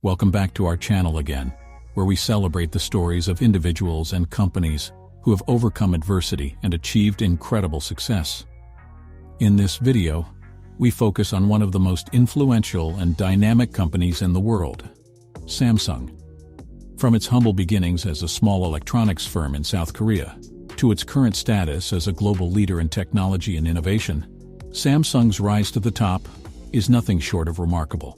Welcome back to our channel again, where we celebrate the stories of individuals and companies who have overcome adversity and achieved incredible success. In this video, we focus on one of the most influential and dynamic companies in the world, Samsung. From its humble beginnings as a small electronics firm in South Korea to its current status as a global leader in technology and innovation, Samsung's rise to the top is nothing short of remarkable.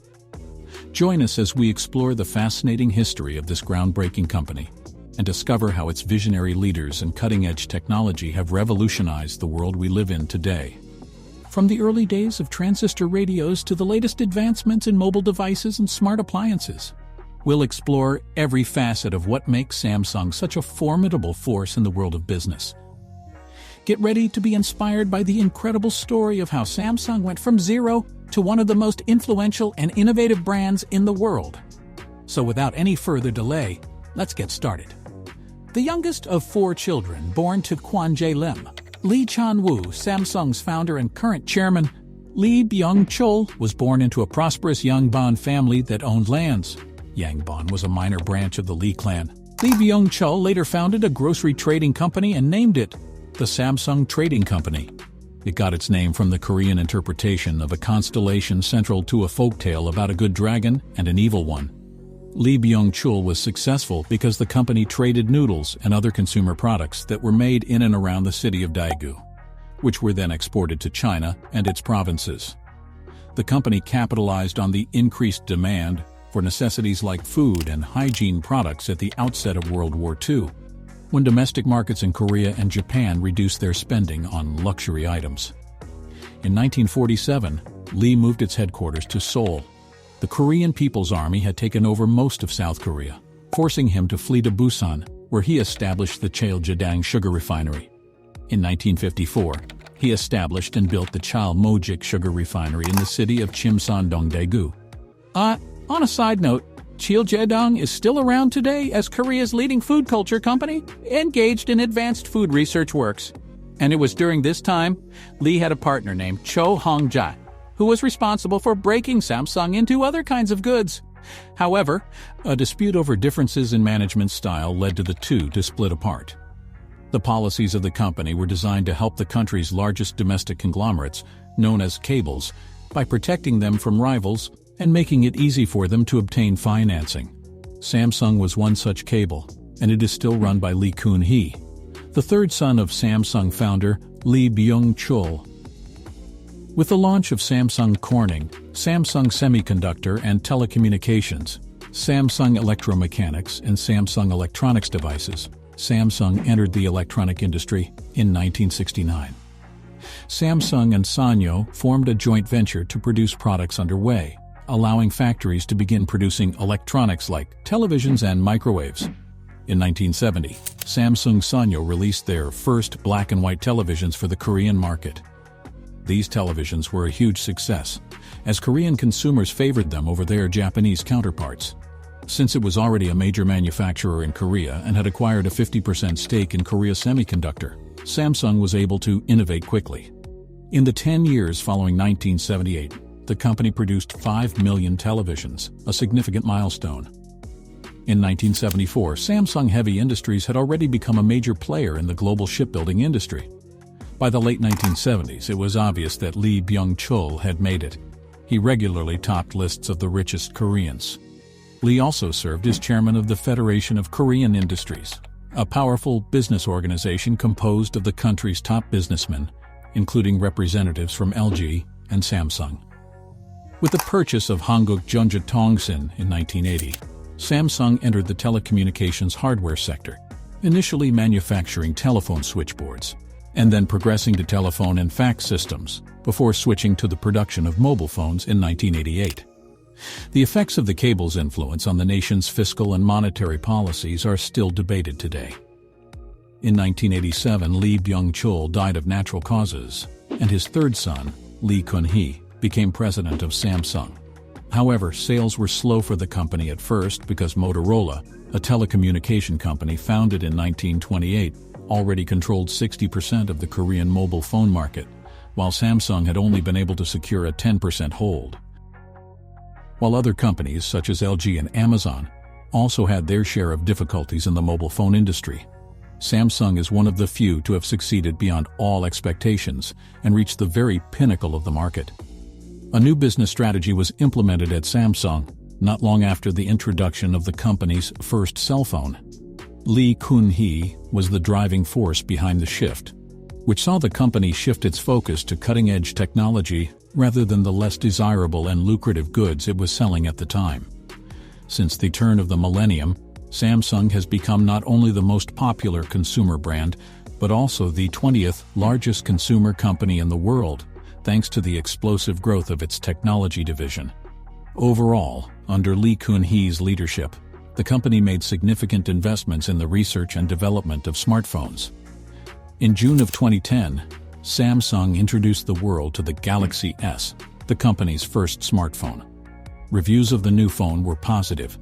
Join us as we explore the fascinating history of this groundbreaking company and discover how its visionary leaders and cutting-edge technology have revolutionized the world we live in today. From the early days of transistor radios to the latest advancements in mobile devices and smart appliances, we'll explore every facet of what makes Samsung such a formidable force in the world of business. Get ready to be inspired by the incredible story of how Samsung went from zero to one of the most influential and innovative brands in the world. So without any further delay, let's get started. The youngest of 4 children born to Kwon Jae-lim, Lee Chan-woo, Samsung's founder and current chairman, Lee Byung-chul was born into a prosperous Yangbon family that owned lands. Yangbon was a minor branch of the Lee clan. Lee Byung-chul later founded a grocery trading company and named it the Samsung Trading Company. It got its name from the Korean interpretation of a constellation central to a folktale about a good dragon and an evil one. Lee Byung-chul was successful because the company traded noodles and other consumer products that were made in and around the city of Daegu, which were then exported to China and its provinces. The company capitalized on the increased demand for necessities like food and hygiene products at the outset of World War II, when domestic markets in Korea and Japan reduced their spending on luxury items. In 1947, Lee moved its headquarters to Seoul. The Korean People's Army had taken over most of South Korea, forcing him to flee to Busan, where he established the Cheoljadang sugar refinery. In 1954, he established and built the Chal-Mojik sugar refinery in the city of Chimsandong, Daegu. On a side note, Cheoljadang is still around today as Korea's leading food culture company, engaged in advanced food research works. And it was during this time, Lee had a partner named Cho Hong-jae, who was responsible for breaking Samsung into other kinds of goods. However, a dispute over differences in management style led to the two to split apart. The policies of the company were designed to help the country's largest domestic conglomerates, known as cables, by protecting them from rivals and making it easy for them to obtain financing. Samsung was one such cable, and it is still run by Lee Kun-hee, the third son of Samsung founder Lee Byung-chul. With the launch of Samsung Corning, Samsung Semiconductor and Telecommunications, Samsung Electromechanics, and Samsung Electronics Devices, Samsung entered the electronic industry in 1969. Samsung and Sanyo formed a joint venture to produce products underway, allowing factories to begin producing electronics like televisions and microwaves. In 1970, Samsung Sanyo released their first black and white televisions for the Korean market. These televisions were a huge success, as Korean consumers favored them over their Japanese counterparts. Since it was already a major manufacturer in Korea and had acquired a 50% stake in Korea Semiconductor, Samsung was able to innovate quickly. In the 10 years following 1978, the company produced 5 million televisions, a significant milestone. In 1974, Samsung Heavy Industries had already become a major player in the global shipbuilding industry. By the late 1970s, it was obvious that Lee Byung-chul had made it. He regularly topped lists of the richest Koreans. Lee also served as chairman of the Federation of Korean Industries, a powerful business organization composed of the country's top businessmen, including representatives from LG and Samsung. With the purchase of Hankook Jeonju Tongsin in 1980, Samsung entered the telecommunications hardware sector, initially manufacturing telephone switchboards, and then progressing to telephone and fax systems, before switching to the production of mobile phones in 1988. The effects of the cable's influence on the nation's fiscal and monetary policies are still debated today. In 1987, Lee Byung-chul died of natural causes, and his third son, Lee Kun-hee, became president of Samsung. However, sales were slow for the company at first because Motorola, a telecommunication company founded in 1928, already controlled 60% of the Korean mobile phone market, while Samsung had only been able to secure a 10% hold. while other companies such as LG and Amazon also had their share of difficulties in the mobile phone industry. Samsung is one of the few to have succeeded beyond all expectations and reached the very pinnacle of the market. A new business strategy was implemented at Samsung not long after the introduction of the company's first cell phone. Lee Kun-hee was the driving force behind the shift, which saw the company shift its focus to cutting-edge technology rather than the less desirable and lucrative goods it was selling at the time. Since the turn of the millennium, Samsung has become not only the most popular consumer brand, but also the 20th largest consumer company in the world, thanks to the explosive growth of its technology division. Overall, under Lee Kun-hee's leadership, the company made significant investments in the research and development of smartphones. In June of 2010, Samsung introduced the world to the Galaxy S, the company's first smartphone. Reviews of the new phone were positive,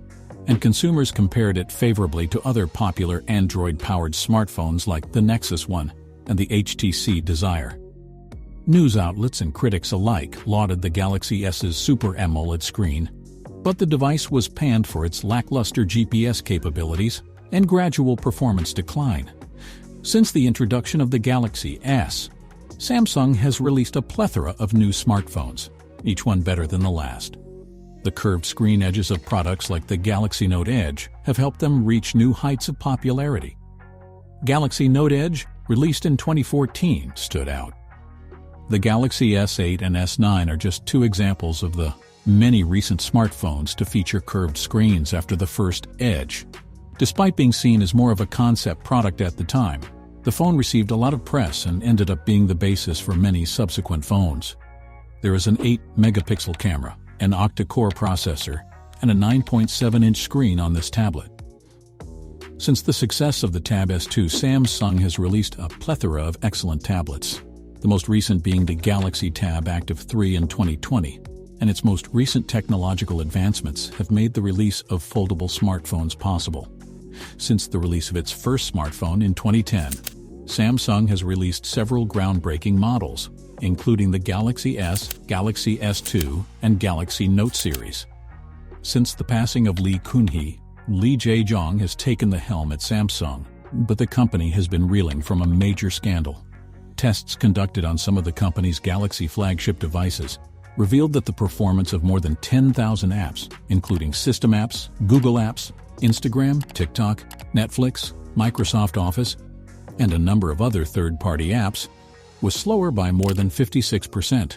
and consumers compared it favorably to other popular Android-powered smartphones like the Nexus One and the HTC Desire. News outlets and critics alike lauded the Galaxy S's Super AMOLED screen, but the device was panned for its lackluster GPS capabilities and gradual performance decline. Since the introduction of the Galaxy S, Samsung has released a plethora of new smartphones, each one better than the last. The curved screen edges of products like the Galaxy Note Edge have helped them reach new heights of popularity. Galaxy Note Edge, released in 2014, stood out. The Galaxy S8 and S9 are just two examples of the many recent smartphones to feature curved screens after the first Edge. Despite being seen as more of a concept product at the time, the phone received a lot of press and ended up being the basis for many subsequent phones. There is an 8-megapixel camera, an octa-core processor, and a 9.7-inch screen on this tablet. Since the success of the Tab S2, Samsung has released a plethora of excellent tablets, the most recent being the Galaxy Tab Active 3 in 2020, and its most recent technological advancements have made the release of foldable smartphones possible. Since the release of its first smartphone in 2010, Samsung has released several groundbreaking models, including the Galaxy S, Galaxy S2, and Galaxy Note series. Since the passing of Lee Kun-hee, Lee Jae-jong has taken the helm at Samsung, but the company has been reeling from a major scandal. Tests conducted on some of the company's Galaxy flagship devices revealed that the performance of more than 10,000 apps, including system apps, Google Apps, Instagram, TikTok, Netflix, Microsoft Office, and a number of other third-party apps, was slower by more than 56%.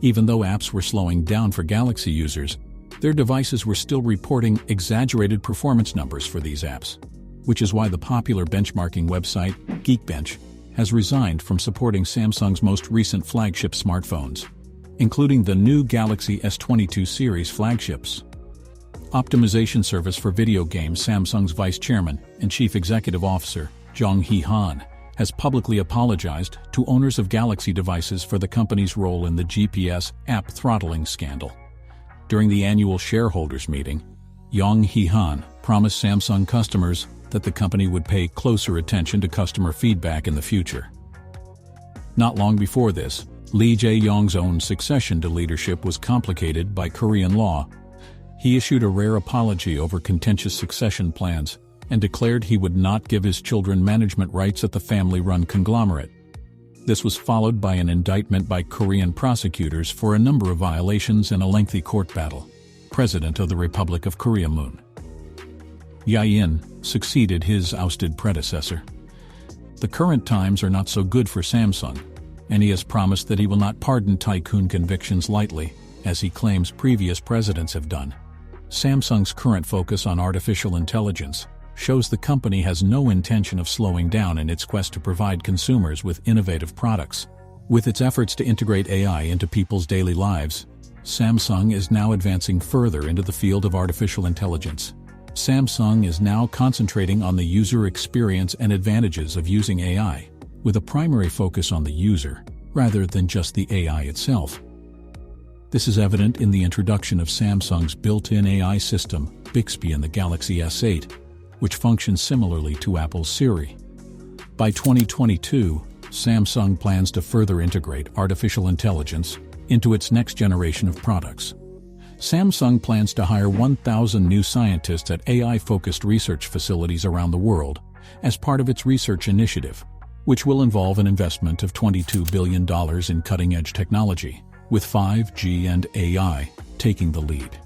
Even though apps were slowing down for Galaxy users, their devices were still reporting exaggerated performance numbers for these apps, which is why the popular benchmarking website, Geekbench, has resigned from supporting Samsung's most recent flagship smartphones, including the new Galaxy S22 series flagships. Optimization service for video games Samsung's vice chairman and chief executive officer, Jong Hee-han, has publicly apologized to owners of Galaxy devices for the company's role in the GPS app throttling scandal. During the annual shareholders meeting, Jong Hee-han promised Samsung customers that the company would pay closer attention to customer feedback in the future. Not long before this, Lee Jae-yong's own succession to leadership was complicated by Korean law. He issued a rare apology over contentious succession plans and declared he would not give his children management rights at the family-run conglomerate. This was followed by an indictment by Korean prosecutors for a number of violations in a lengthy court battle. President of the Republic of Korea Moon Jae-in succeeded his ousted predecessor. The current times are not so good for Samsung, and he has promised that he will not pardon tycoon convictions lightly, as he claims previous presidents have done. Samsung's current focus on artificial intelligence shows the company has no intention of slowing down in its quest to provide consumers with innovative products. With its efforts to integrate AI into people's daily lives, Samsung is now advancing further into the field of artificial intelligence. Samsung is now concentrating on the user experience and advantages of using AI, with a primary focus on the user, rather than just the AI itself. This is evident in the introduction of Samsung's built-in AI system, Bixby, in the Galaxy S8, which functions similarly to Apple's Siri. By 2022, Samsung plans to further integrate artificial intelligence into its next generation of products. Samsung plans to hire 1,000 new scientists at AI-focused research facilities around the world as part of its research initiative, which will involve an investment of $22 billion in cutting-edge technology, with 5G and AI taking the lead.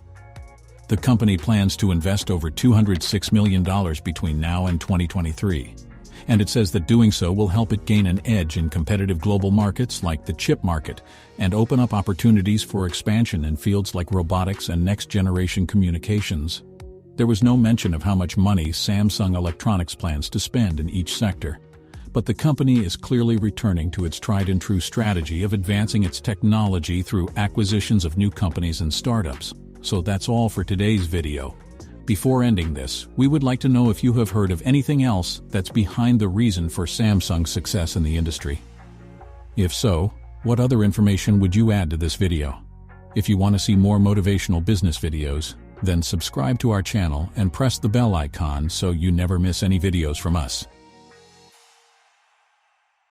The company plans to invest over $206 million between now and 2023, and it says that doing so will help it gain an edge in competitive global markets like the chip market and open up opportunities for expansion in fields like robotics and next-generation communications. There was no mention of how much money Samsung Electronics plans to spend in each sector, but the company is clearly returning to its tried-and-true strategy of advancing its technology through acquisitions of new companies and startups. So that's all for today's video. Before ending this, we would like to know if you have heard of anything else that's behind the reason for Samsung's success in the industry. If so, what other information would you add to this video? If you want to see more motivational business videos, then subscribe to our channel and press the bell icon so you never miss any videos from us.